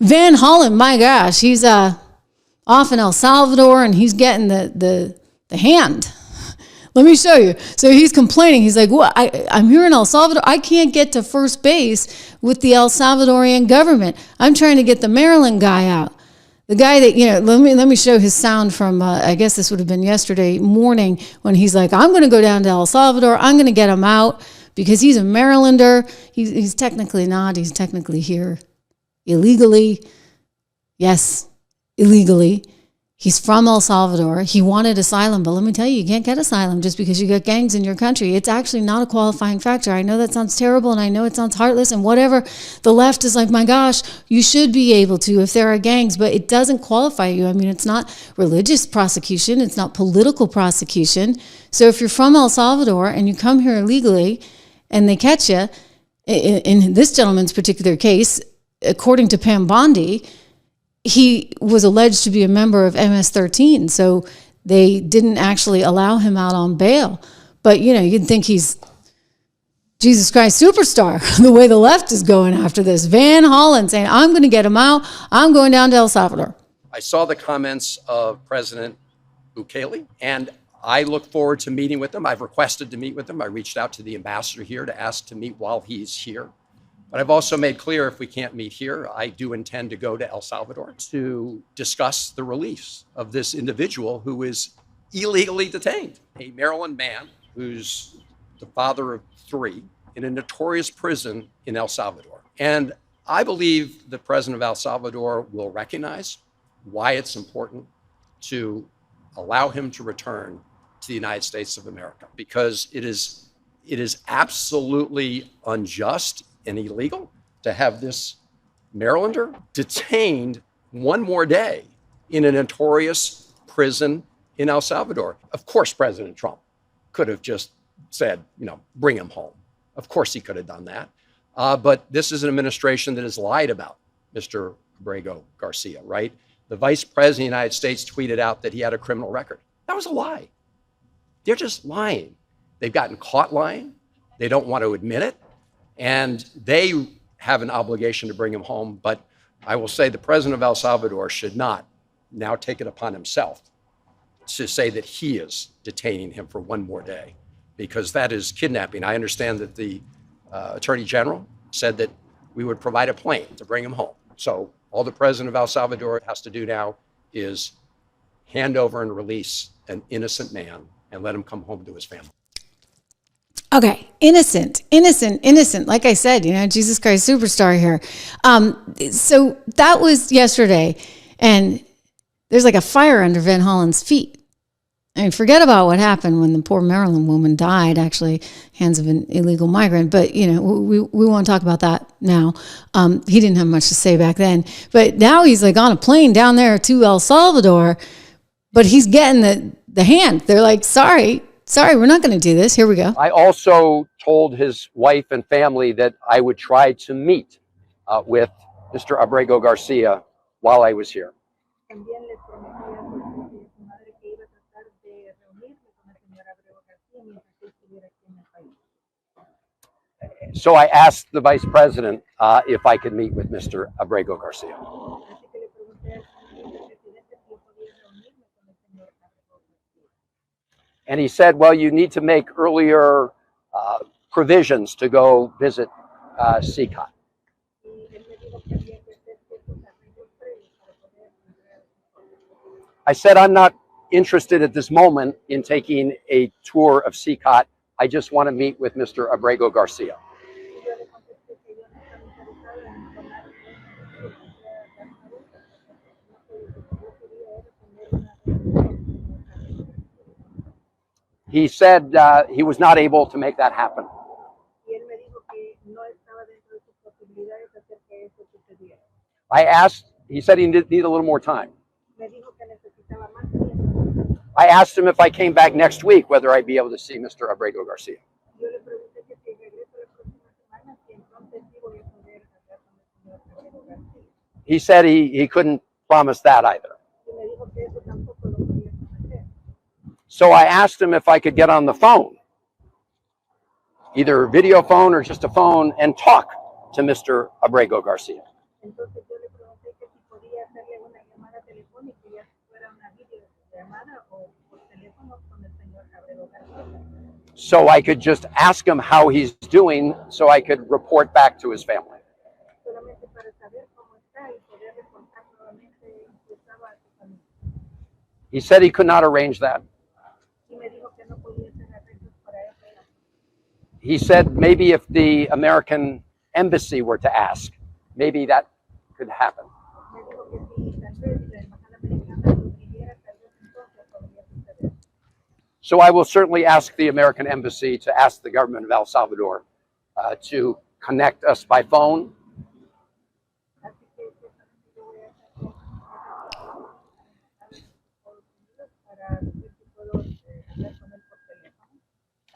Van Hollen, my gosh, he's off in El Salvador, and he's getting the hand. Let me show you. So he's complaining. He's like, "What? I'm here in El Salvador. I can't get to first base with the El Salvadorian government. I'm trying to get the Maryland guy out." The guy that, let me show his sound from, I guess this would have been yesterday morning, when he's like, "I'm going to go down to El Salvador. I'm going to get him out because he's a Marylander." He's technically not. He's technically here illegally. Yes, illegally. He's from El Salvador. He wanted asylum, but let me tell you, you can't get asylum just because you got gangs in your country. It's actually not a qualifying factor. I know that sounds terrible, and I know it sounds heartless and whatever. The left is like, my gosh, you should be able to if there are gangs, but it doesn't qualify you. I mean, it's not religious prosecution. It's not political prosecution. So if you're from El Salvador and you come here illegally and they catch you, in this gentleman's particular case, according to Pam Bondi, he was alleged to be a member of MS-13, so they didn't actually allow him out on bail. But, you'd think he's Jesus Christ superstar, the way the left is going after this. Van Hollen saying, "I'm going to get him out. I'm going down to El Salvador." I saw the comments of President Bukele, and I look forward to meeting with him. I've requested to meet with him. I reached out to the ambassador here to ask to meet while he's here. But I've also made clear, if we can't meet here, I do intend to go to El Salvador to discuss the release of this individual who is illegally detained. A Maryland man who's the father of 3 in a notorious prison in El Salvador. And I believe the president of El Salvador will recognize why it's important to allow him to return to the United States of America, because it is absolutely unjust and illegal to have this Marylander detained one more day in a notorious prison in El Salvador. Of course, President Trump could have just said, bring him home. Of course he could have done that. But this is an administration that has lied about Mr. Abrego Garcia, right? The vice president of the United States tweeted out that he had a criminal record. That was a lie. They're just lying. They've gotten caught lying. They don't want to admit it. And they have an obligation to bring him home. But I will say the president of El Salvador should not now take it upon himself to say that he is detaining him for one more day, because that is kidnapping. I understand that the Attorney General said that we would provide a plane to bring him home. So all the president of El Salvador has to do now is hand over and release an innocent man and let him come home to his family. Okay, innocent. Like I said, Jesus Christ superstar here. So that was yesterday, and there's like a fire under Van Hollen's feet. I mean, forget about what happened when the poor Maryland woman died, actually, hands of an illegal migrant. But, we won't talk about that now. He didn't have much to say back then. But now he's like on a plane down there to El Salvador, but he's getting the hand. They're like, sorry, we're not going to do this. Here we go. I also told his wife and family that I would try to meet with Mr. Abrego Garcia while I was here. So I asked the vice president if I could meet with Mr. Abrego Garcia. And he said, well, you need to make earlier provisions to go visit CCOT. I said, I'm not interested at this moment in taking a tour of CCOT. I just want to meet with Mr. Abrego Garcia. He said he was not able to make that happen. I asked, he said he needed a little more time. I asked him if I came back next week, whether I'd be able to see Mr. Abrego Garcia. He said he couldn't promise that either. So I asked him if I could get on the phone, either a video phone or just a phone, and talk to Mr. Abrego Garcia. so I could just ask him how he's doing so I could report back to his family. He said he could not arrange that. He said maybe if the American embassy were to ask, maybe that could happen. So I will certainly ask the American embassy to ask the government of El Salvador to connect us by phone.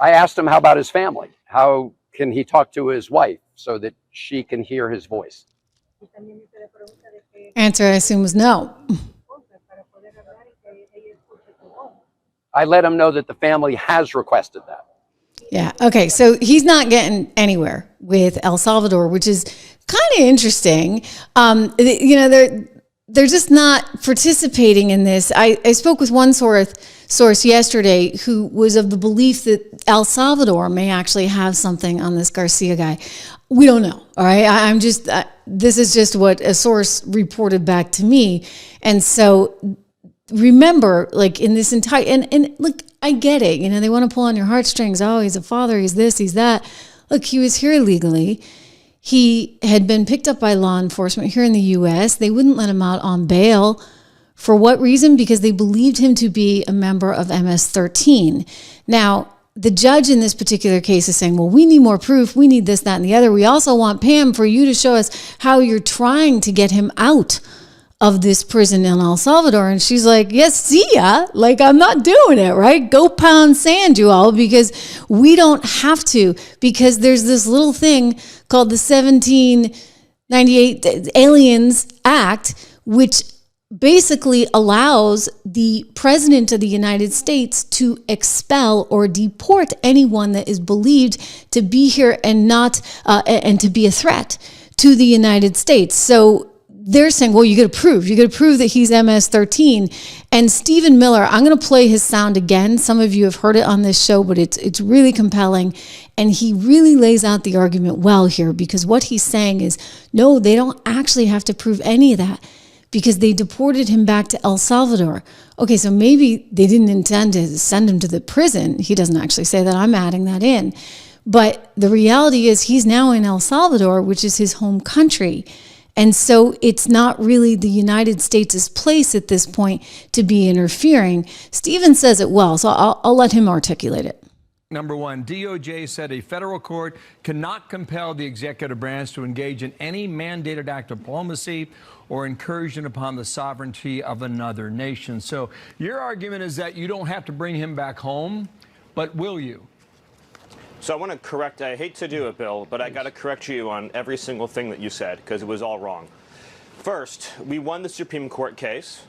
I asked him how about his family? How can he talk to his wife so that she can hear his voice? Answer, I assume, was no. I let him know that the family has requested that. Yeah. Okay. So he's not getting anywhere with El Salvador, which is kind of interesting. You know, they're just not participating in this. I spoke with one source yesterday who was of the belief that El Salvador may actually have something on this Garcia guy. We don't know. All right. This is just what a source reported back to me. And so remember, like in this entire, and look, I get it. You know, they want to pull on your heartstrings. Oh, he's a father. He's this, he's that. Look, he was here illegally. He had been picked up by law enforcement here in the U.S. They wouldn't let him out on bail. For what reason? Because they believed him to be a member of MS-13. Now, the judge in this particular case is saying, well, we need more proof. We need this, that, and the other. We also want, Pam, for you to show us how you're trying to get him out of this prison in El Salvador. And she's like, yes, see ya. Like, I'm not doing it, right? Go pound sand, you all, because we don't have to, because there's this little thing called the 1798 Aliens Act, which basically allows the president of the United States to expel or deport anyone that is believed to be here and not, and to be a threat to the United States. So they're saying, well, you got to prove that he's MS-13. And Stephen Miller, I'm going to play his sound again. Some of you have heard it on this show, but it's really compelling. And he really lays out the argument well here, because what he's saying is, no, they don't actually have to prove any of that because they deported him back to El Salvador. Okay, so maybe they didn't intend to send him to the prison. He doesn't actually say that. I'm adding that in. But the reality is he's now in El Salvador, which is his home country. And so it's not really the United States' place at this point to be interfering. Stephen says it well, so I'll let him articulate it. Number one, DOJ said a federal court cannot compel the executive branch to engage in any mandated act of diplomacy or incursion upon the sovereignty of another nation. So your argument is that you don't have to bring him back home, but will you? So I want to correct, I hate to do it, Bill, but I got to correct you on every single thing that you said because it was all wrong. First, we won the Supreme Court case,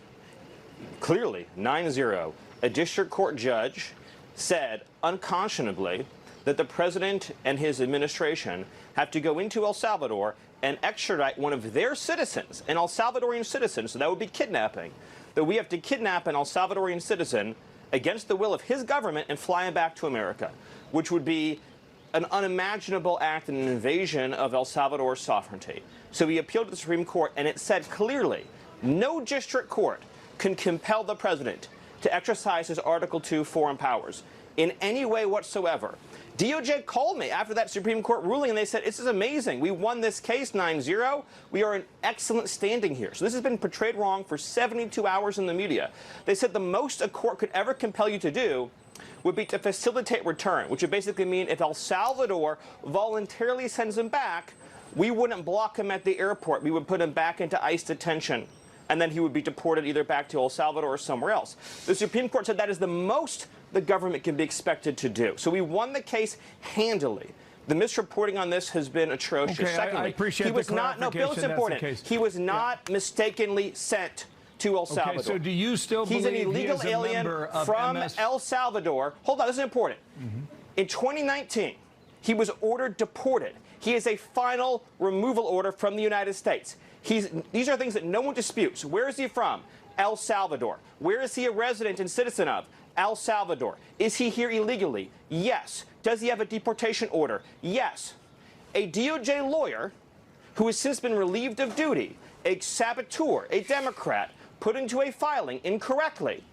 clearly, 9-0. A district court judge said unconscionably that the president and his administration have to go into El Salvador and extradite one of their citizens, an El Salvadorian citizen, so that would be kidnapping, that we have to kidnap an El Salvadorian citizen against the will of his government and fly him back to America, which would be an unimaginable act and an invasion of El Salvador's sovereignty. So we appealed to the Supreme Court, and it said clearly, no district court can compel the president to exercise his Article 2 foreign powers in any way whatsoever. DOJ called me after that Supreme Court ruling, and they said, this is amazing. We won this case 9-0. We are in excellent standing here. So this has been portrayed wrong for 72 hours in the media. They said the most a court could ever compel you to do would be to facilitate return, which would basically mean if El Salvador voluntarily sends him back, we wouldn't block him at the airport. We would put him back into ICE detention, and then he would be deported either back to El Salvador or somewhere else. The Supreme Court said that is the most the government can be expected to do. So we won the case handily. The misreporting on this has been atrocious. Okay, Secondly, I appreciate he was the not, no, Bill, it's important. He was not mistakenly sent to El Salvador. Okay, so do you still He's believe an illegal he is a alien member of from MS? El Salvador. Hold on, this is important. In 2019, he was ordered deported. He has a final removal order from the United States. These are things that no one disputes. Where is he from? El Salvador. Where is he a resident and citizen of? El Salvador. Is he here illegally? Yes. Does he have a deportation order? Yes. A DOJ lawyer who has since been relieved of duty, a saboteur, a Democrat, put into a filing incorrectly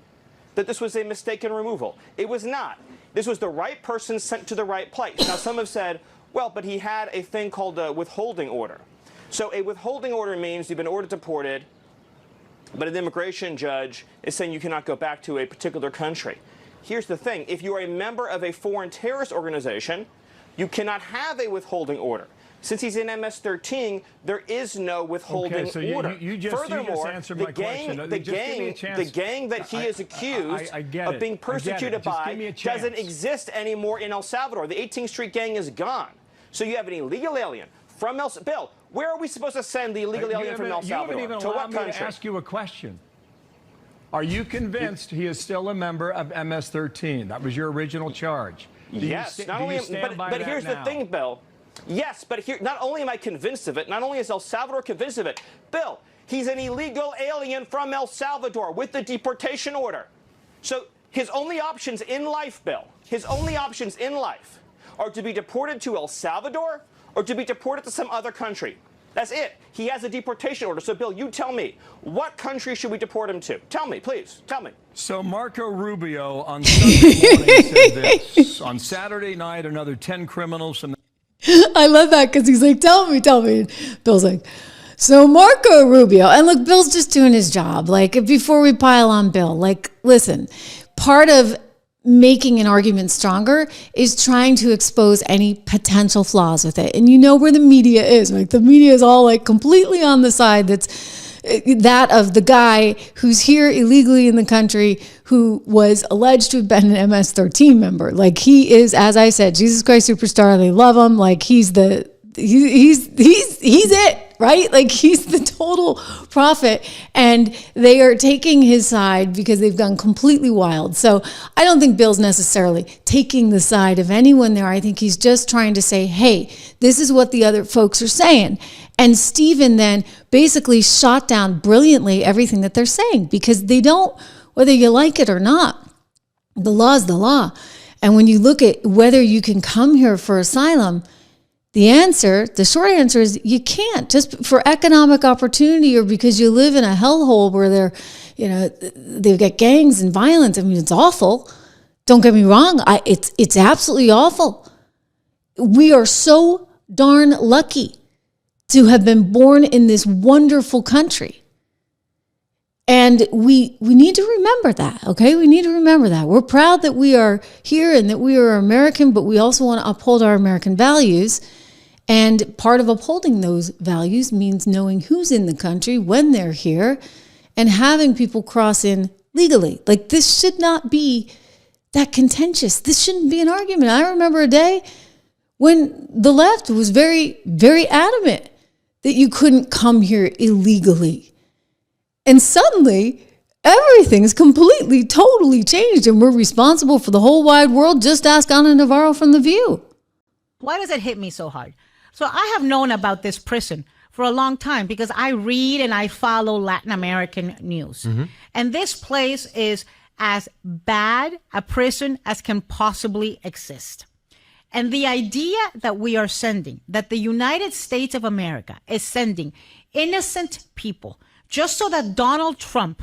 that this was a mistaken removal. It was not. This was the right person sent to the right place. Now, some have said, well, but he had a thing called a withholding order. So a withholding order means you've been ordered deported, but an immigration judge is saying you cannot go back to a particular country. Here's the thing. If you are a member of a foreign terrorist organization, you cannot have a withholding order. Since he's in MS-13, there is no withholding order. Furthermore, the gang that he is accused of being persecuted by doesn't exist anymore in El Salvador. The 18th Street gang is gone. So you have an illegal alien from El Salvador. Bill, where are we supposed to send the illegal alien from El Salvador? You haven't even to what country? to ask you a question. Are you convinced he is still a member of MS-13? That was your original charge. Yes. But here's the thing, Bill. Yes, but here, not only am I convinced of it, not only is El Salvador convinced of it, Bill, he's an illegal alien from El Salvador with the deportation order. So his only options in life, Bill, his only options in life are to be deported to El Salvador or to be deported to some other country. That's it. He has a deportation order. So, Bill, you tell me, what country should we deport him to? Tell me, please. Tell me. So Marco Rubio on Sunday morning said this. On Saturday night, another 10 criminals from the I love that because he's like, tell me. Bill's like, so Marco Rubio. And look, Bill's just doing his job. Like, before we pile on Bill, like, listen, part of making an argument stronger is trying to expose any potential flaws with it. And you know where the media is. Like, the media is all like completely on the side that's that of the guy who's here illegally in the country who was alleged to have been an MS-13 member. Like, he is, as I said, Jesus Christ Superstar. They love him. Like, he's it, right? Like, he's the total prophet, and they are taking his side because they've gone completely wild. So I don't think Bill's necessarily taking the side of anyone there. I think he's just trying to say, hey, this is what the other folks are saying. And Stephen then basically shot down brilliantly everything that they're saying, because they don't, whether you like it or not, the law is the law. And when you look at whether you can come here for asylum, the short answer is you can't, just for economic opportunity or because you live in a hellhole where they've got gangs and violence. I mean, it's awful. Don't get me wrong. It's absolutely awful. We are so darn lucky to have been born in this wonderful country. And we need to remember that, okay? We need to remember that. We're proud that we are here and that we are American, but we also want to uphold our American values. And part of upholding those values means knowing who's in the country, when they're here, and having people cross in legally. Like, this should not be that contentious. This shouldn't be an argument. I remember a day when the left was very, very adamant that you couldn't come here illegally. And suddenly, everything's completely, totally changed, and we're responsible for the whole wide world. Just ask Ana Navarro from The View. Why does it hit me so hard? So I have known about this prison for a long time because I read and I follow Latin American news. Mm-hmm. And this place is as bad a prison as can possibly exist. And the idea that we are sending, that the United States of America is sending innocent people just so that Donald Trump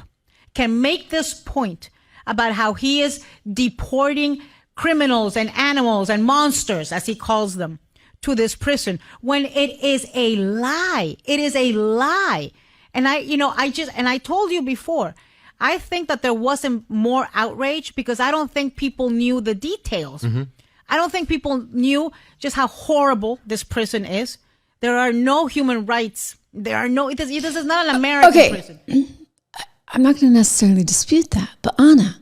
can make this point about how he is deporting criminals and animals and monsters, as he calls them, to this prison, when it is a lie. It is a lie. And I told you before, I think that there wasn't more outrage because I don't think people knew the details. Mm-hmm. I don't think people knew just how horrible this prison is. There are no human rights. This is not an American prison. I'm not going to necessarily dispute that, but Ana,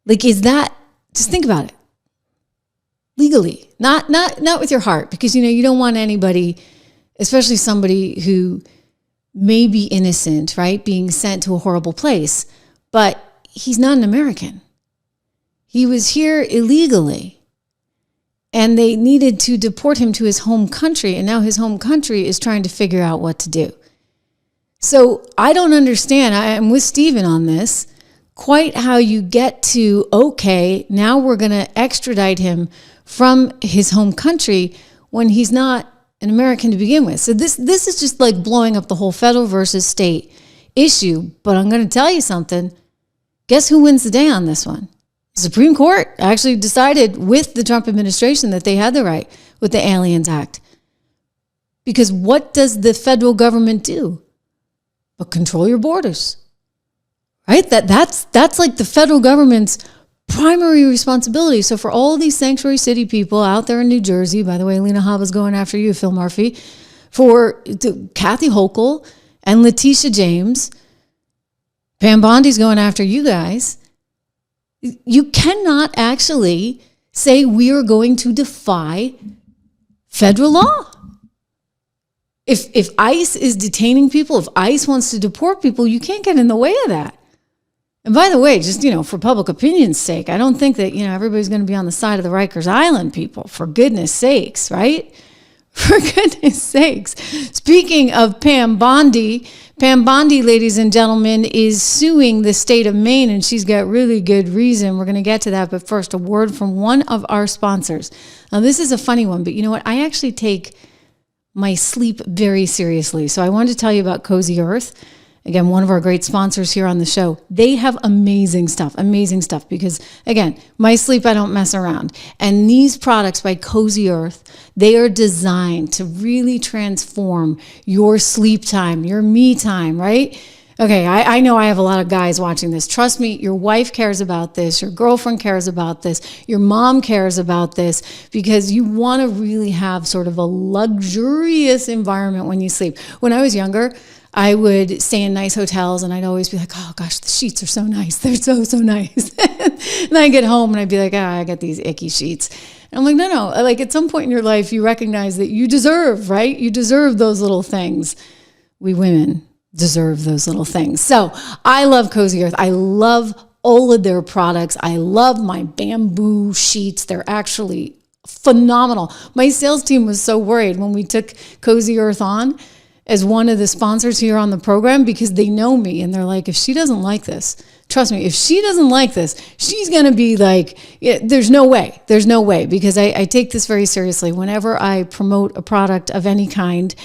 like, is that, just think about it. Legally, not with your heart, because, you don't want anybody, especially somebody who may be innocent, right, being sent to a horrible place, but he's not an American. He was here illegally, and they needed to deport him to his home country, and now his home country is trying to figure out what to do. So I don't understand. I'm with Stephen on this. quite how you get to, okay, now we're going to extradite him from his home country when he's not an American to begin with. So this is just like blowing up the whole federal versus state issue. But I'm going to tell you something. Guess who wins the day on this one? The Supreme Court actually decided with the Trump administration that they had the right with the Aliens Act. Because what does the federal government do? But control your borders. Right? That's like the federal government's primary responsibility. So for all these sanctuary city people out there in New Jersey, by the way, Lena Hava's going after you, Phil Murphy, for Kathy Hochul and Letitia James, Pam Bondi's going after you guys. You cannot actually say we are going to defy federal law. If ICE is detaining people, if ICE wants to deport people, you can't get in the way of that. And by the way, just, for public opinion's sake, I don't think that, everybody's going to be on the side of the Rikers Island people, for goodness sakes, right? For goodness sakes. Speaking of Pam Bondi, ladies and gentlemen, is suing the state of Maine, and she's got really good reason. We're going to get to that, but first, a word from one of our sponsors. Now, this is a funny one, but you know what? I actually take my sleep very seriously. So I wanted to tell you about Cozy Earth. Again, one of our great sponsors here on the show. They have amazing stuff, because again, my sleep, I don't mess around. And these products by Cozy Earth, they are designed to really transform your sleep time, your me time, right? Okay, I know I have a lot of guys watching this. Trust me, your wife cares about this, your girlfriend cares about this, your mom cares about this, because you want to really have sort of a luxurious environment when you sleep. When I was younger, I would stay in nice hotels and I'd always be like, oh gosh, the sheets are so nice. They're so nice. And I'd get home and I'd be like, I got these icky sheets. And I'm like, no. Like at some point in your life, you recognize that you deserve, right? You deserve those little things. We women deserve those little things. So I love Cozy Earth. I love all of their products. I love my bamboo sheets. They're actually phenomenal. My sales team was so worried when we took Cozy Earth on as one of the sponsors here on the program, because they know me and they're like, if she doesn't like this, trust me, if she doesn't like this, she's going to be like, there's no way, because I take this very seriously. Whenever I promote a product of any kind,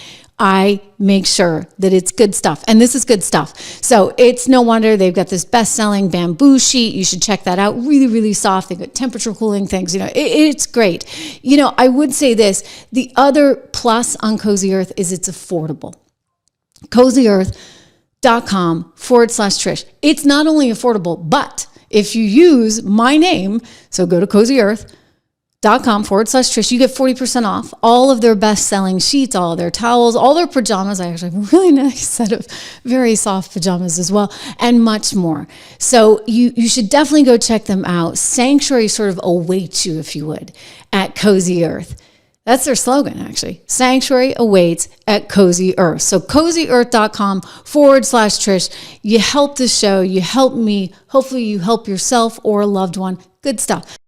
I make sure that it's good stuff. And this is good stuff. So it's no wonder they've got this best-selling bamboo sheet. You should check that out. Really, really soft. They've got temperature cooling things. It's great. I would say this. The other plus on Cozy Earth is it's affordable. CozyEarth.com/Trish. It's not only affordable, but if you use my name, so go to CozyEarth.com/Trish. You get 40% off all of their best-selling sheets, all of their towels, all their pajamas. I actually have a really nice set of very soft pajamas as well, and much more. So you should definitely go check them out. Sanctuary sort of awaits you, if you would, at Cozy Earth. That's their slogan, actually. Sanctuary awaits at Cozy Earth. So CozyEarth.com/Trish. You help the show. You help me. Hopefully you help yourself or a loved one. Good stuff.